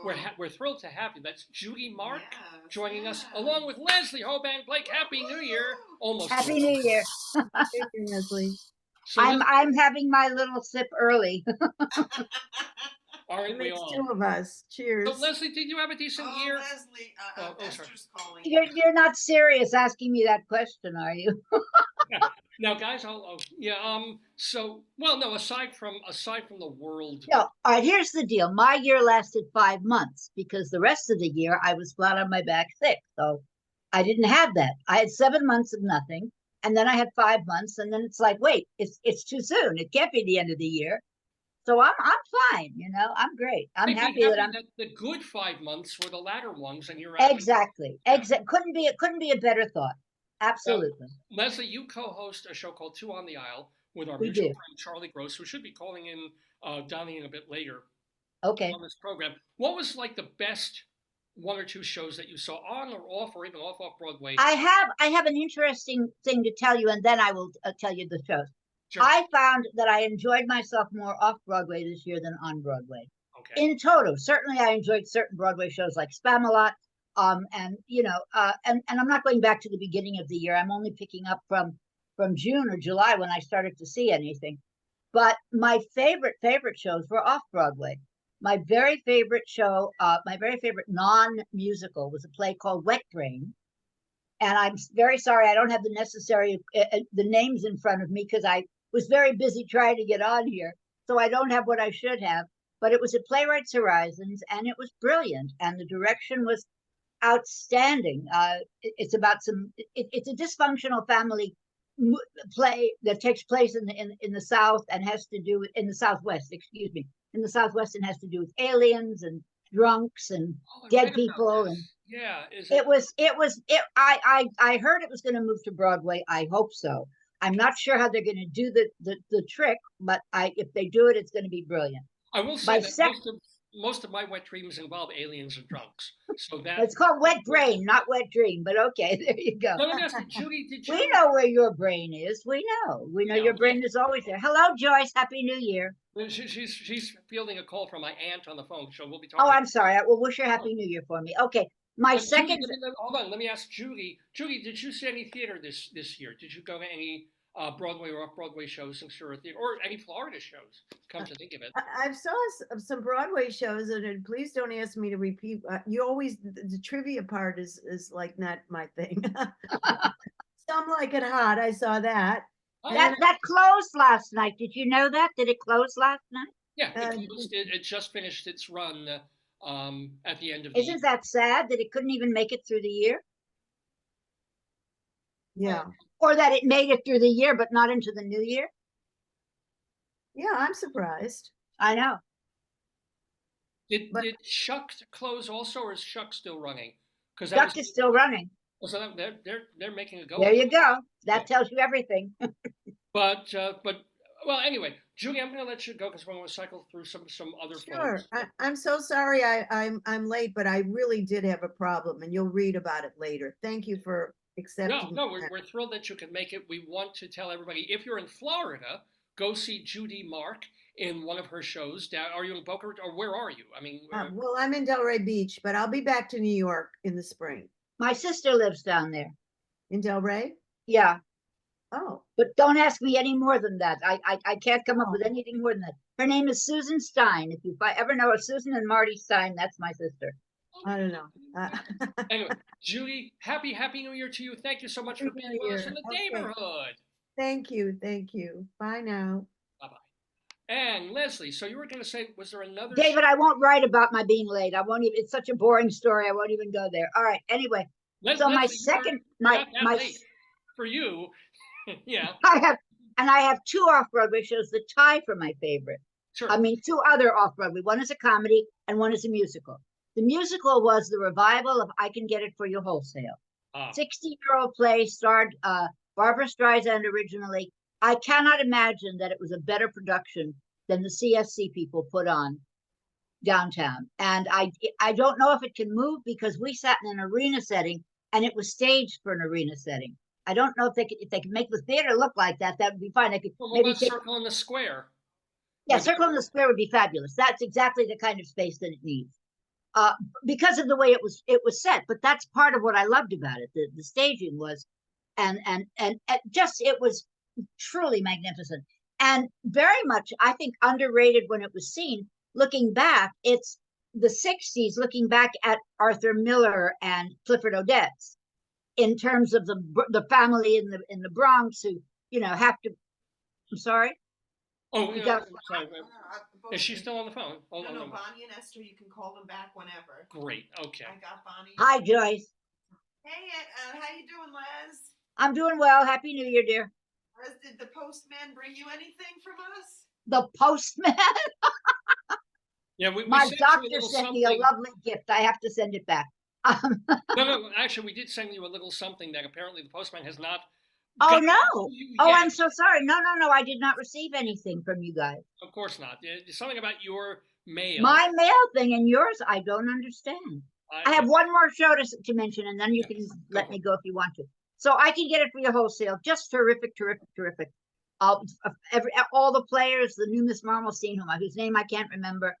we're thrilled to have you. That's Judy Mark joining us, yes. along with Leslie Hoban. Blake, Happy New Year! Almost Happy over. New Year. Thank you, Leslie. So I'm having my little sip early. aren't It we makes all? two of us. So Cheers. Leslie, did you have a decent year? Leslie, sorry. Esther's calling. You're not serious asking me that question, are you? Now, guys, So, well, no. Aside from the world, No. All right. Here's the deal. My year lasted 5 months because the rest of the year I was flat on my back sick. So I didn't have that. I had 7 months of nothing, and then I had 5 months, and then it's like, wait, it's too soon. It can't be the end of the year. So I'm fine. I'm great. I'm make me happy that happy I'm that the good 5 months were the latter ones, and you're exactly. Yeah. Couldn't be a better thought. Absolutely. Leslie, you co-host a show called Two on the Aisle with our We mutual do. friend Charlie Gross, who should be calling in, dialing in a bit later Okay. on this program. What was like the best one or two shows that you saw on or off, or even off Broadway? I have an interesting thing to tell you, and then I will tell you the shows. Sure. I found that I enjoyed myself more off Broadway this year than on Broadway. Okay. In total, certainly I enjoyed certain Broadway shows like Spamalot, and I'm not going back to the beginning of the year. I'm only picking up from June or July when I started to see anything. But my favorite shows were off Broadway. My very favorite show, my very favorite non-musical was a play called Wet Brain, and I'm very sorry I don't have the necessary the names in front of me because I was very busy trying to get on here, so I don't have what I should have. But it was at Playwrights Horizons, and it was brilliant, and the direction was outstanding. It's about it's a dysfunctional family play that takes place in the South and has to do in the Southwest. Excuse me, in the Southwest, and has to do with aliens and drunks and dead people and. Yeah, I heard it was going to move to Broadway. I hope so. I'm not sure how they're going to do the trick, but if they do it, it's going to be brilliant. I will say that most of my wet dreams involve aliens and drunks. So it's called Wet Brain, not Wet Dream. But okay, there you go. No, let me ask you, Judy, did you? We know where your brain is. We know. Your brain is always there. Hello, Joyce. Happy New Year. She's fielding a call from my aunt on the phone, so we'll be talking. Oh, I'm sorry. I will wish her Happy New Year for me. Okay. Second. Judy, hold on. Let me ask Judy. Judy, did you see any theater this year? Did you go to any Broadway or off-Broadway shows since you're a theater, or any Florida shows? Come to think of it, I saw some Broadway shows, and please don't ask me to repeat. You always the trivia part is like not my thing. Some Like It Hot. I saw that. That closed last night. Did you know that? Did it close last night? Yeah, it just finished its run at the end of. Isn't that sad that it couldn't even make it through the year? Yeah. Or that it made it through the year, but not into the new year? Yeah, I'm surprised. I know. Did Shuck close also, or is Shuck still running? Because Shuck is still running. So they're making a go. There you go. That tells you everything. But well, anyway, Julie, I'm going to let you go because we're going to cycle through some other Sure. folks. I'm so sorry I'm late, but I really did have a problem, and you'll read about it later. Thank you for accepting. No, we're thrilled that you can make it. We want to tell everybody, if you're in Florida, go see Judy Mark in one of her shows. Are you in Boca Raton, or where are you? I mean, well, I'm in Delray Beach, but I'll be back to New York in the spring. My sister lives down there. In Delray? Yeah. Oh. But don't ask me any more than that. I can't come up with anything more than that. Her name is Susan Stein. If you ever know a Susan and Marty Stein, that's my sister. I don't know. Anyway, Judy, happy New Year to you. Thank you so much for being with us in the Daverhood. Thank you. Bye now. Bye-bye. And Leslie, so you were going to say, was there another? David, I won't write about my being late. I won't even. It's such a boring story. I won't even go there. All right. Anyway, so my second, my for you, yeah. I have two off-Broadway shows that tie for my favorite. Sure. I mean, two other off-Broadway. One is a comedy and one is a musical. The musical was the revival of I Can Get It For You Wholesale. 60-year-old play, starred Barbara Streisand originally. I cannot imagine that it was a better production than the CSC people put on downtown. And I don't know if it can move because we sat in an arena setting and it was staged for an arena setting. I don't know if they could make the theater look like that. That would be fine. I could maybe Circle in the Square. Yeah, Circle in the Square would be fabulous. That's exactly the kind of space that it needs. because of the way it was set. But that's part of what I loved about it. The staging was, and just it was truly magnificent, and very much I think underrated when it was seen. Looking back, it's the '60s. Looking back at Arthur Miller and Clifford Odets, in terms of the family in the Bronx who have to. I'm sorry. Oh, You got sorry. Is she still on the phone? Hold No, on. no, Bonnie and Esther, you can call them back whenever. Great. Okay. I got Bonnie. Hi, Joyce. Hey, how you doing, Les? I'm doing well. Happy New Year, dear. Les, did the postman bring you anything from us? The postman. Yeah, we My sent you a doctor little sent me a something. lovely gift. I have to send it back. No. Actually, we did send you a little something that apparently the postman has not. Oh gotten no! to you Oh, yet. I'm so sorry. No. I did not receive anything from you guys. Of course not. There's something about your mail. My mail thing and yours, I don't understand. I have one more show to mention, and then you can let me go if you want to. So I can get it for you wholesale. Just terrific. All the players, the new Miss Marmalstein, whose name I can't remember,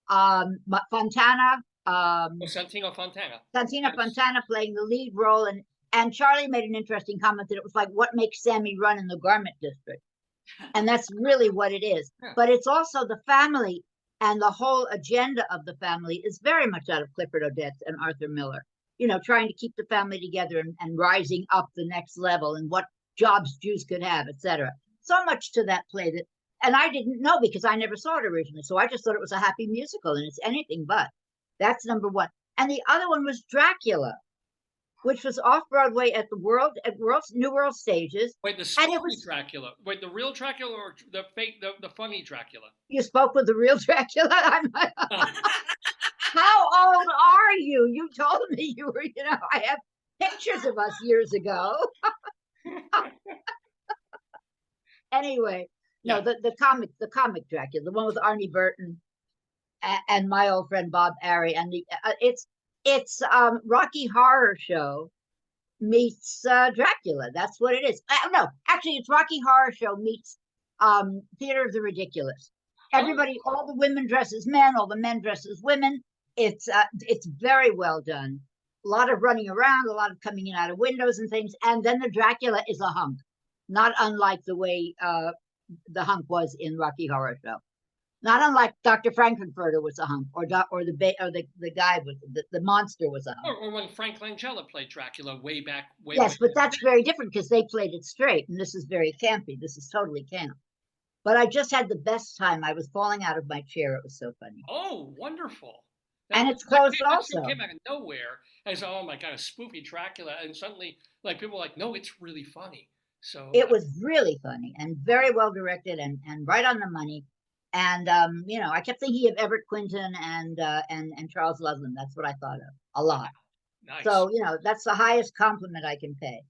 Fontana, Santino Fontana. Santina Yes. Fontana playing the lead role, and Charlie made an interesting comment that it was like what makes Sammy run in the garment district, and that's really what it is. Yeah. But it's also the family, and the whole agenda of the family is very much out of Clifford Odets and Arthur Miller. Trying to keep the family together and rising up the next level, and what jobs Jews could have, etc. So much to that play that, and I didn't know because I never saw it originally, so I just thought it was a happy musical, and it's anything but. That's number one. And the other one was Dracula, which was off Broadway at New World Stages. Wait, the spooky Dracula. Wait, the real Dracula or the fake, the funny Dracula? You spoke with the real Dracula. How old are you? You told me you were. I have pictures of us years ago. Anyway, no, the comic Dracula, the one with Arnie Burton and my old friend Bob Arry, and it's Rocky Horror Show meets Dracula. That's what it is. No, actually, it's Rocky Horror Show meets Theater of the Ridiculous. Everybody, all the women dress as men, all the men dress as women. It's very well done. A lot of running around, a lot of coming in out of windows and things. And then the Dracula is a hunk, not unlike the way the hunk was in Rocky Horror Show. Not unlike Dr. Frankenfurter was a hunk, or the guy with the monster was a hunk. Or when Frank Langella played Dracula way back. Yes, but that's very different because they played it straight, and this is very campy. This is totally camp. But I just had the best time. I was falling out of my chair. It was so funny. Oh, wonderful! And it's closed also. It came out of nowhere. I said, "Oh my god, a spoofy Dracula!" And suddenly, people were like, "No, it's really funny." So it was really funny and very well directed and right on the money. And I kept thinking of Everett Quinton and Charles Ludlam. That's what I thought of a lot. Nice. So that's the highest compliment I can pay.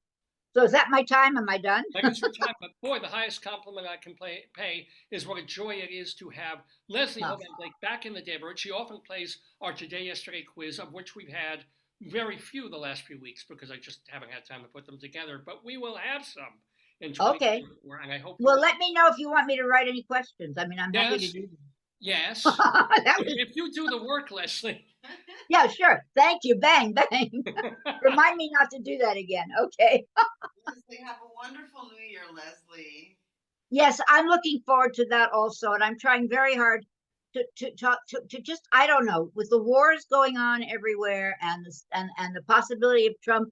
So is that my time? Am I done? That is your time, but boy, the highest compliment I can pay is what a joy it is to have Leslie Hoban Blake back in the Daverhood. She often plays our Today Yesterday quiz, of which we've had very few the last few weeks because I just haven't had time to put them together. But we will have some. Okay. And I hope. Well, let me know if you want me to write any questions. I mean, I'm happy to do them. Yes. If you do the work, Leslie. Yeah, sure. Thank you. Bang, bang. Remind me not to do that again. Okay. Leslie, have a wonderful New Year, Leslie. Yes, I'm looking forward to that also, and I'm trying very hard to just, I don't know, with the wars going on everywhere and the possibility of Trump.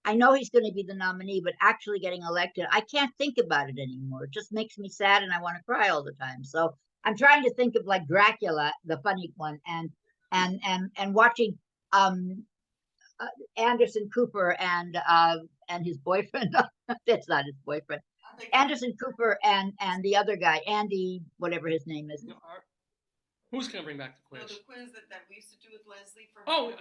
I know he's going to be the nominee, but actually getting elected, I can't think about it anymore. It just makes me sad, and I want to cry all the time. So I'm trying to think of like Dracula, the funny one, and watching Anderson Cooper and his boyfriend. That's not his boyfriend. Anderson Cooper and the other guy, Andy, whatever his name is. Who's going to bring back the quiz? No, the quiz that we used to do with Leslie for. Oh,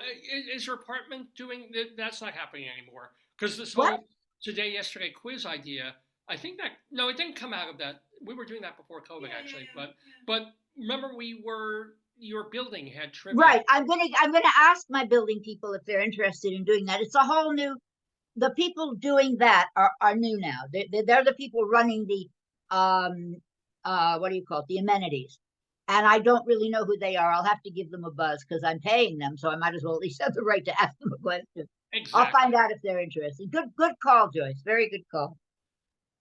is your apartment doing that? That's not happening anymore because this whole Today Yesterday quiz idea. I think that it didn't come out of that. We were doing that before COVID actually, but remember your building had trivia. Right. I'm gonna ask my building people if they're interested in doing that. It's a whole new. The people doing that are new now. They're the people running the what do you call it? The amenities. and I don't really know who they are. I'll have to give them a buzz because I'm paying them, so I might as well at least have the right to ask them a question. Exactly. I'll find out if they're interested. Good call, Joyce. Very good call.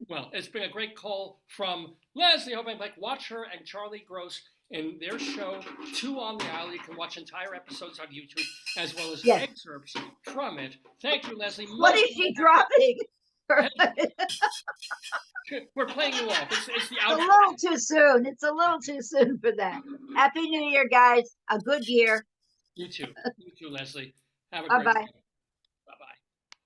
Well, it's been a great call from Leslie Hoban. Like, watch her and Charlie Gross in their show, Two on the Aisle. You can watch entire episodes on YouTube as well as excerpts from it. Thank you, Leslie. What is she dropping? We're playing you off. It's the outro. A little too soon. It's a little too soon for that. Happy New Year, guys. A good year. You too. You too, Leslie. Have a great Bye-bye. day.